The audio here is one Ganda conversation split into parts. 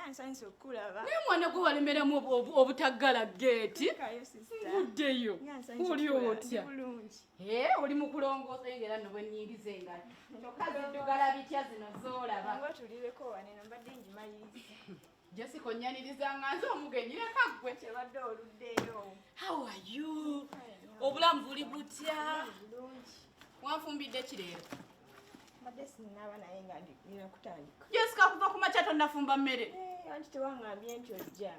Nsanso kulaba. Ne mwana gwe walemeramu obutaggala geeti. Nguddeyo. Oli otya? Oli mu kulongoosa engera nno bwe nnyingiza engatto. Tokazi ddugala bitya zino zoolaba. Ngo tulireko waneno mbadde ngimaliriza. Jessica onnyaniriza nze omugenyi leka ggwe. Kyebadde oluddeyo. How are you? Obulamu buli butya? Wanfumbidde ki leero? Mbadde sinnaaba naye nga ndina kutandika. Jessica kuva ku makya tonnafumba mmere. Anti tewaŋŋambye nti ojja.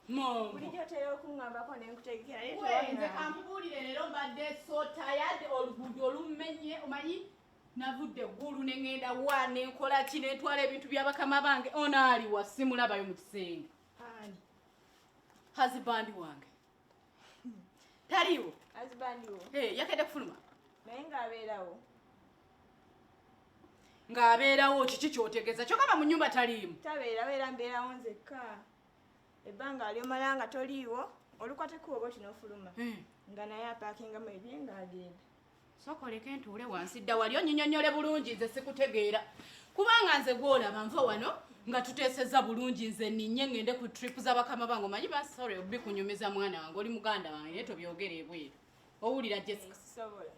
Mama. Bulijjo otera okuŋŋambako ne nkutegekera naye nze kambuulire leero mbadde so tired oluguudo olumenye omanyi navudde eggulu ne ŋŋenda wa ne nkola ki ne ntwala ebintu bya bakama bange ono aliwa simulabayo mu kisenge. Husband wange taliwo. Husband wo? Yakedde kufuluma. Naye ng'abeerawo. Ng'abeerawo kiki kyotegeeza kyogamba mu nnyumba taliimu? Tabeerawo era mbeerawo nzekka. Ebbanga lyomala nga toliiwo olukwateko oba tinofuluma nga naye apaakingamu ebye ng'agenda. Sokoleka entuule wansi dda wali onnyinyonnyole bulungi nze sikutegeera kubanga nze gwolaba nva wano nga tuteesezza bulungi nze nninye ngende ku trip z'abakama bange omanyi basore obikunyumiza mwana wange oli muganda wange naye tobyogera ebweru. Owulira Jessica?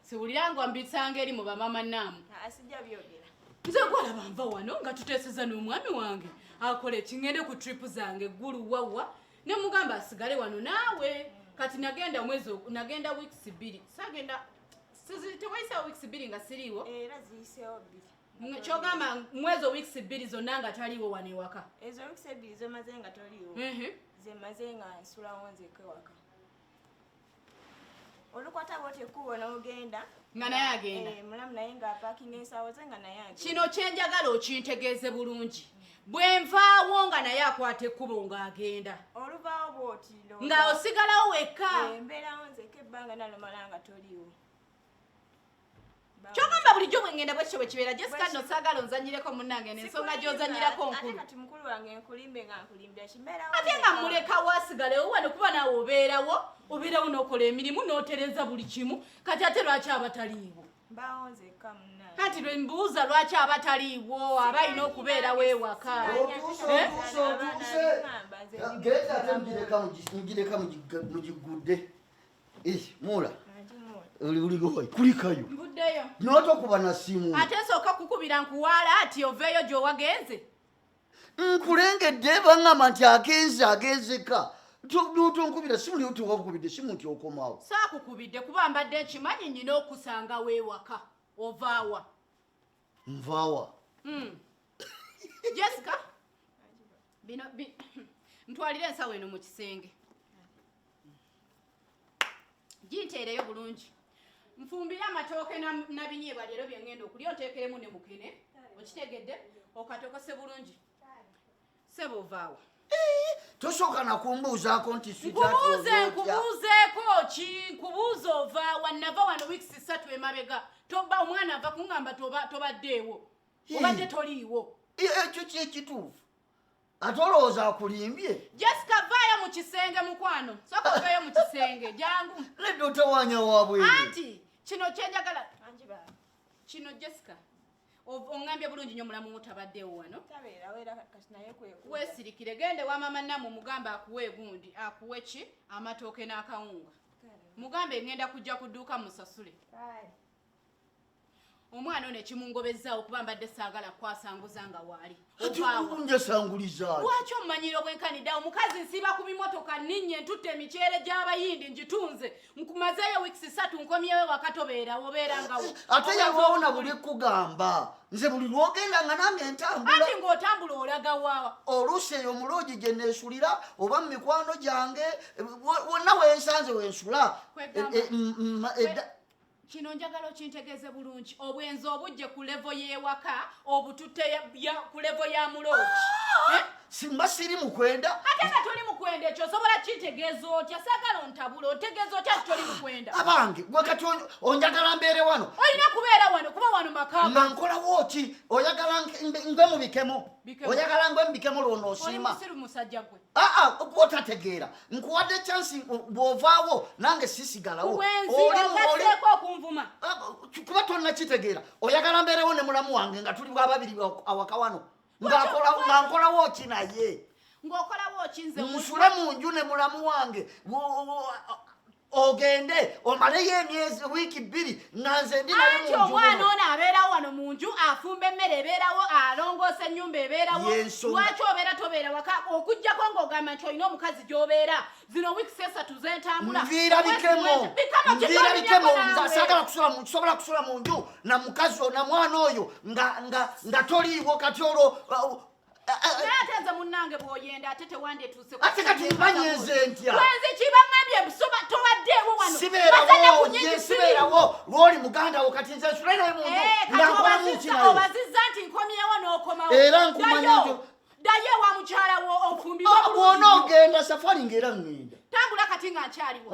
Siwulira nga mbisanga eri mu bamama nnaamu. Asijja byogera. Nze gwolaba nva wano nga tuteesezza n'omwami wange akole kingende ku trip zange eggulu wawa ne mugamba asigale wano naawe kati nagenda weeks 2 sagenda tewayiseewo weeks 2 nga siriiwo era ziyiseewo 2 kyogamba mwezi weeks 2 zonna nga taliiwo wano ewaka ezo weeks 2 zomaze nga toliiwo zemaze nga nsulawo nzekka ewaka olukwata bwoti ekkubo n'ogenda nga naye agenda mulamu naye ng'apaakinga ensaawo ze nga naye agenda kino kyenjagala okintegeeze bulungi bwe nvaawo nga naye akwata ekkubo ng'agenda oluvaawo bwoti nga osigalawo wekka mbeerawo nzekka ebbanga nalomala nga toliiwo kyogamba bulijjo bwe ngenda bwekityo bwe kibeera Jessica nno saagala onzanyireko munnange n'ensonga gy'ozanyirako nkulu ate kati mukulu wange nkulimbe nga nkulimbira kimbeerawo ate nga mulekawo asigalewo wano kuba naawe obeerawo n'okola emirimu n'otereza buli kimu kati ate lwaki abataliiwo mbaawo nzekka munnange kati lwe mbuuza lwaki abataliiwo aba alina okubeerawo ewaka geeti ate mugireka mugigudde mula uligoyi kulikayo mbuddeyo n'otokuba na simu ate nsooka kukubira nkuwaala ati oveeyo gy'owagenze nkulengedde baŋŋamba nti agenzeka tonkubira simu lyo tiwakukubidde simu nti okomawo saakukubidde kuba mbadde nkimanyi nyina okusanga weewaka ovaawa nvaawa Jessica bino ntwalire ensawo eno mu kisenge ginteereyo bulungi nfumbire amatooke na binyeebwa leero bye ngenda okulya onteekeremu ne mukene okitegedde okatokose bulungi sebo ovaawa tosooka nakumbuuzaako nti nkubuuzeeko ki nkubuuza ovaawa nava wano weeks 3 emabega toba omwana ava kuŋŋamba tobaddeewo obadde toliiwo ekyo kyekituufu ate olowooza akulimbye Jessica vaayo mu kisenge mukwano soka oveeyo mu kisenge jangu nedda otawanya wabwere anti kino kyenjagala kino Jessica oŋŋambye bulungi nnyo mulamu mutabaddeewo wano weesirikire gende wa mama namu mugambe akuwe egundi akuwe ki amatooke n'akawunga mugambe ngenda kujja ku dduuka musasule omwana ono ekimungobezaawo kuba mbadde saagala kwasanguza nga waali njasangulizaayo lwaki omumanyiro bwenkaniddawo mukazi nsiiba ku bimotoka nninye ntutte emikyere gy'abayindi ngitunze nkumazeeyo weeks 3 nkomyewo wakati obeerangawo ate yawawona buli ekkugamba nze buli lwogenda nga nange ntambula ati ng'otambula olaga wa oluusi eyo omuloogi gye neesulira oba mu mikwano gyange wonna wensanze wensula kino njagala okintegeeze bulungi obwenzi obujje ku levo y'ewaka obututte ku levo ya muloogi simba siri mukwenda ate nga toli mukwenda ekyo osobola kitegeeza otya saagala ontabula otegeeza otya toli mukwenda abange gwe kati onjagala mbeere wano olina kubeera wano kuba wano maka nga nkolawo ki oyagala ngwe mu bikemo oyagala ngwe mu bikemo lwonoosiima oli musiru musajja gwe otategeera nkuwadde chansi bw'ovaawo nange sisigalawo olingaseeko okunvuma kuba tonna kitegeera oyagala mbeerewo ne mulamu wange nga tuli bwababiri awaka wano nga nkolawo ki naye ng'okolawo kinze nsule mu nju ne mulamu wange ogende omaleyo emyezi wiiki 2 nga nze ndi naye mu nju omwana ono abeerawo wano mu nju afumba emmere ebeerawo alongoosa ennyumba ebeerawo lwaki obeera tobeera waka okugjako ng'ogamba nti olina omukazi gy'obeera zino wiikisi 3 zentambula nviira bikemo sobola kusula mu nju na mukazi na mwana oyo nga toliiwo kati olwo nayatenze munnange bw'oyenda ate tewandetuuse ate kati mbanyenze ntya wenze kibaŋambye busoba towaddeewo wano sibeerawo lwoli muganda wo kati nze nsula naye mu nju nga nkolamu ki naye obazizza nti nkomyewo n'okomawo era nkumanya nti ddayo ewa mukyala wo ofumbirwe bw'onoogenda safari ng'era ŋŋenda tambula kati nga nkyaliwo